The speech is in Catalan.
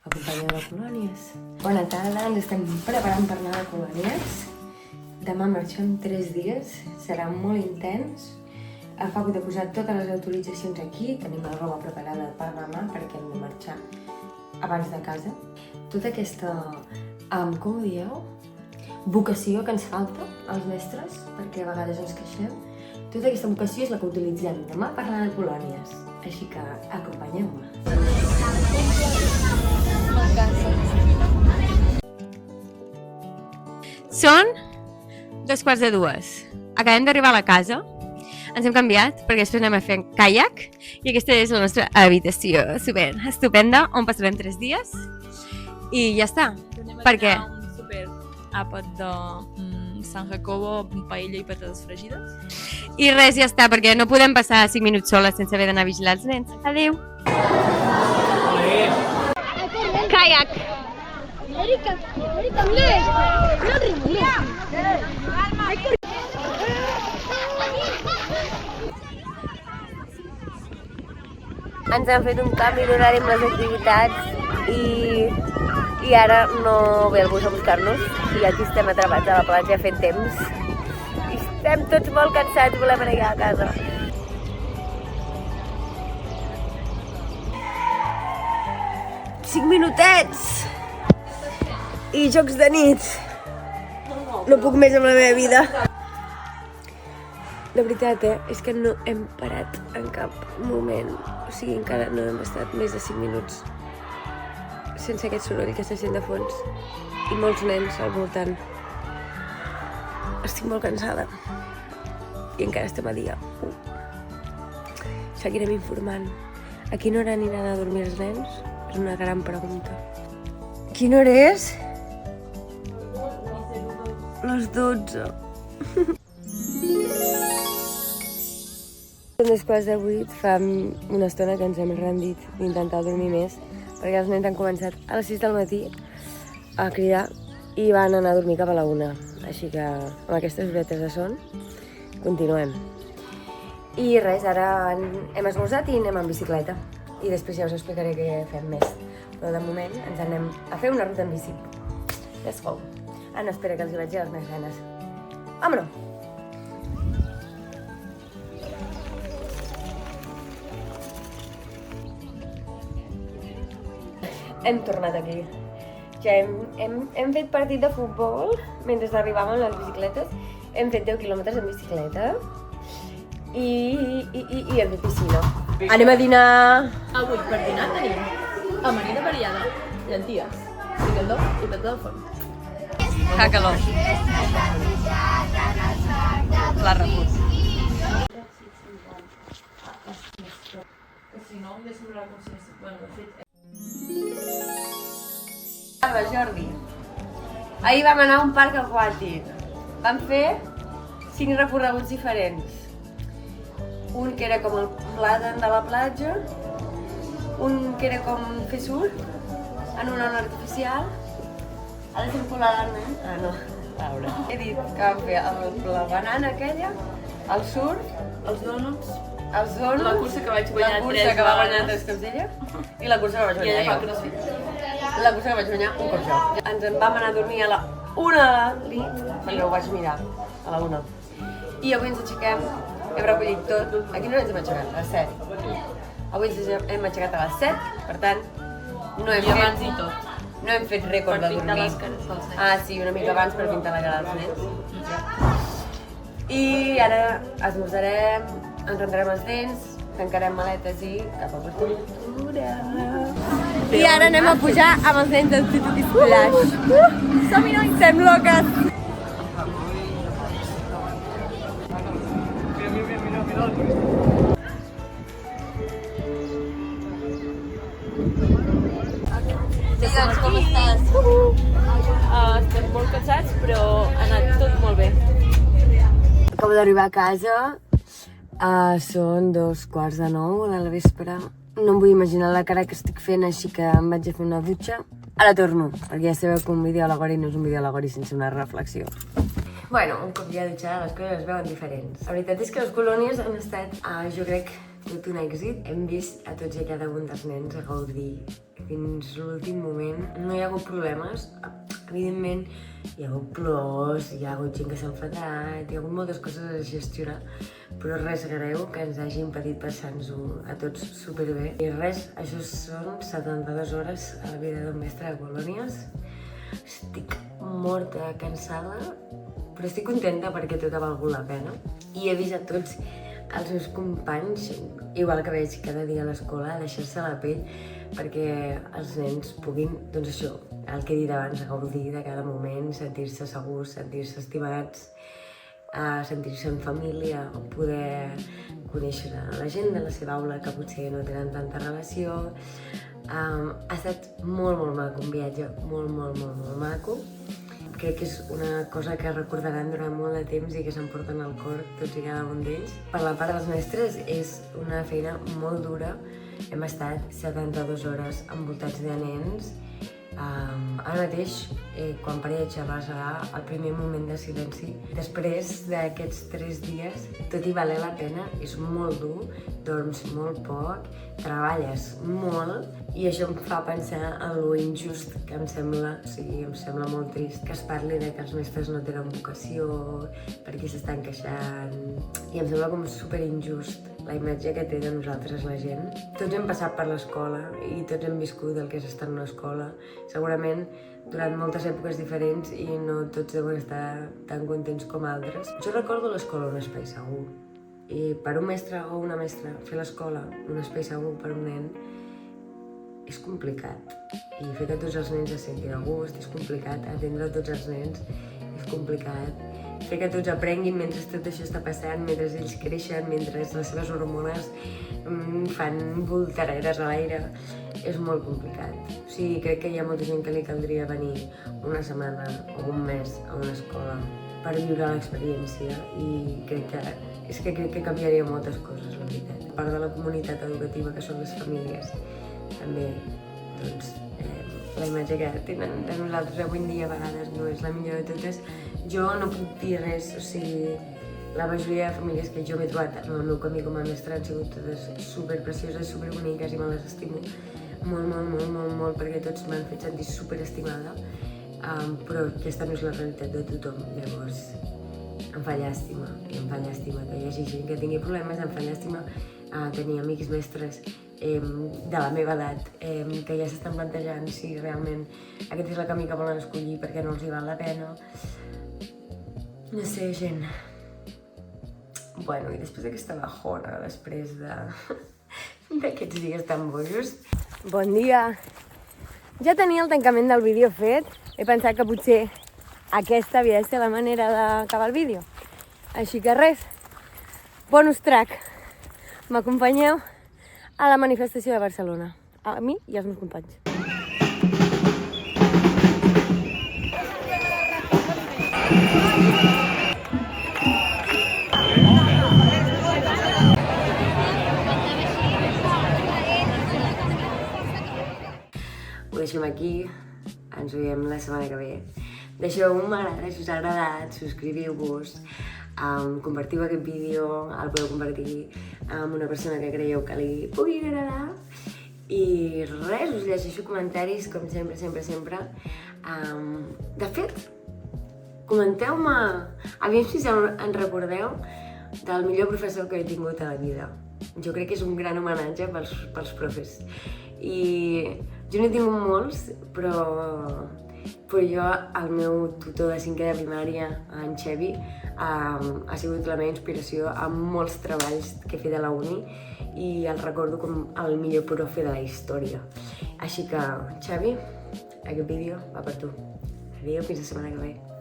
Acompanyeu de colònies. Bona tarda, ens estem preparant per anar a colònies. Demà marxem 3 dies, serà molt intens. Acabo de posar totes les autoritzacions aquí, tenim la roba preparada per demà perquè hem de marxar abans de casa. Tota aquesta, com ho dieu? Vocació que ens falta als mestres, perquè a vegades ens queixem. Tota aquesta vocació és la que utilitzem demà per anar a colònies. Així que acompanyeu-me. Són 2:45. Acabem d'arribar a la casa. Ens hem canviat perquè després anem a fer caiac i aquesta és la nostra habitació super estupenda on passarem 3 dies i ja està. Per què? Un super àpat de San Jacobo, paella i patates fregides. I res, ja està, perquè no podem passar 5 minuts soles sense haver d'anar a vigilar els nens. Adéu! Caiac! Ens han fet un canvi d'horari amb les activitats i ara no ve el bus a buscar-nos i aquí estem atrapats a la platja fent temps. I estem tots molt cansats, volem anar a casa. Cinc minutets! I jocs de nit. No puc més amb la meva vida. La veritat, és que no hem parat en cap moment. O sigui, encara no hem estat més de 5 minuts sense aquest soroll que se sent de fons. I molts nens al voltant. Estic molt cansada. I encara estem a dia 1. Seguirem informant. A quina hora aniran a dormir els nens? És una gran pregunta. Quina hora és? Les 12. Són 7:45, fa una estona que ens hem rendit d'intentar dormir més perquè els nens han començat a les 6 del matí a cridar i van anar a dormir cap a la 1. Així que amb aquestes horetes de son continuem. I res, ara hem esmorzat i anem en bicicleta i després ja us explicaré què fem més. Però de moment ens anem a fer una ruta en bici. Let's go! Ah, no, espera, que els hi vaig dir a les meves nenes. Vámonos! Hem tornat aquí. Ja hem fet partit de futbol mentre arribàvem a les bicicletes. Hem fet 10 quilòmetres en bicicleta i hem fet piscina. Anem a dinar... Avui per dinar tenim amanida variada, llenties, fricandó i pata del forn. Fa calor. La repús. Si no, em semblarà com si... Bueno, de fet... Jordi, ahir vam anar a un parc aquàtic. Vam fer 5 recorreguts diferents. Un que era com el pla de la platja, un que era com fer surf en una ona artificial. Ara estem colant, Ah, no, Laura. He dit que vam fer la banana aquella, el surf, Els dònuts, la cursa que vaig guanyar 3 cursa que va guanyar vegades. 3 cops ella i la cursa que vaig I guanyar ella fa jo. crossfit. La cursa que vaig guanyar un cop jo. Ens en vam anar a dormir a la 1 de la nit, perquè ho vaig mirar, a la 1. I avui ens aixequem, hem recollit tot. A quina hora ens hem aixecat? A les 7. Avui ens hem aixecat a les 7, per tant, no hem I abans fet, i tot. no hem fet rècord Per de pintar dormir. les cares dels nens. Ah, sí, una mica abans per pintar la cara dels nens. I ara esmorzarem, ens rentarem els dents, tancarem maletes i cap a Portuguera. I ara anem a pujar amb els nens del Tutuki Splash. Som-hi, nois! Estem loques! Digue'ns com estàs. Estem molt cansats, però ha anat tot molt bé. Acabo d'arribar a casa. Són 9:15 de la vespre. No em vull imaginar la cara que estic fent, així que em vaig a fer una dutxa. Ara torno, perquè ja sabeu que un vídeo al·legori no és un vídeo al·legori sense una reflexió. Bueno, un cop ja dutxada les coses es veuen diferents. La veritat és que les colònies han estat, jo crec, tot un èxit. Hem vist a tots i a cada un dels nens a gaudir fins l'últim moment. No hi ha hagut problemes. Evidentment, hi ha hagut plors, hi ha hagut gent que s'ha enfadat, hi ha hagut moltes coses a gestionar, però res greu que ens hagi impedit passar-nos-ho a tots superbé. I res, això són 72 hores a la vida d'un mestre de colònies. Estic morta, cansada, però estic contenta perquè tot ha valgut la pena. I he vist a tots els meus companys, igual que veig cada dia a l'escola, deixar-se la pell perquè els nens puguin, doncs això, el que he dit abans, gaudir de cada moment, sentir-se segurs, sentir-se estimats, sentir-se en família, poder conèixer la gent de la seva aula que potser no tenen tanta relació. Ha estat molt maco un viatge, molt maco. Crec que és una cosa que recordaran durant molt de temps i que s'emporten al cor tots i cada un d'ells. Per la part dels mestres és una feina molt dura. Hem estat 72 hores envoltats de nens. Ara mateix, quan paré de xerrar, serà el primer moment de silenci. Després d'aquests 3 dies, tot i valer la pena, és molt dur, dorms molt poc, treballes molt, i això em fa pensar en lo injust que em sembla, o sigui, em sembla molt trist que es parli de que els mestres no tenen vocació, perquè s'estan queixant, i em sembla com superinjust la imatge que té de nosaltres la gent. Tots hem passat per l'escola i tots hem viscut el que és estar en una escola, segurament durant moltes èpoques diferents, i no tots deuen estar tan contents com altres. Jo recordo l'escola un espai segur, i per un mestre o una mestra fer l'escola un espai segur per un nen és complicat, i fer que tots els nens es sentin a gust és complicat, atendre tots els nens és complicat, fer que tots aprenguin mentre tot això està passant, mentre ells creixen, mentre les seves hormones fan voltareres a l'aire, és molt complicat. O sigui, crec que hi ha molta gent que li caldria venir una setmana o un mes a una escola per viure l'experiència, i crec que canviaria moltes coses, la veritat. A part de la comunitat educativa, que són les famílies, també, doncs, la imatge que tenen de nosaltres avui en dia a vegades no és la millor de totes. Jo no puc dir res, o sigui, la majoria de famílies que jo m'he trobat en el meu camí com a mestra han sigut totes superprecioses, superboniques, i me les estimo molt, perquè tots m'han fet sentir superestimada, però aquesta no és la realitat de tothom. Llavors, em fa llàstima que hi hagi gent que tingui problemes, em fa llàstima tenir amics mestres de la meva edat que ja s'estan plantejant si realment aquest és el camí que volen escollir perquè no els hi val la pena. No sé, gent. Bueno, i després d'aquesta bajona, després d'aquests dies tan bojos... Bon dia! Ja tenia el tancament del vídeo fet. He pensat que potser aquesta havia de ser la manera d'acabar el vídeo. Així que res, bonus track. M'acompanyeu a la manifestació de Barcelona. A mi i als meus companys. Ho deixem aquí, ens veiem la setmana que ve. Deixeu un m'agrada si us ha agradat, subscriviu-vos, compartiu aquest vídeo, el podeu compartir amb una persona que creieu que li pugui agradar. I res, us llegeixo comentaris, com sempre. De fet, comenteu-me, aviam si en recordeu del millor professor que he tingut a la vida. Jo crec que és un gran homenatge pels profes. I jo n'he tingut molts, però jo, el meu tutor de 5è de primària, en Xevi, ha sigut la meva inspiració en molts treballs que he fet a la uni, i el recordo com el millor profe de la història. Així que, Xavi, aquest vídeo va per tu. Adéu, fins la setmana que ve.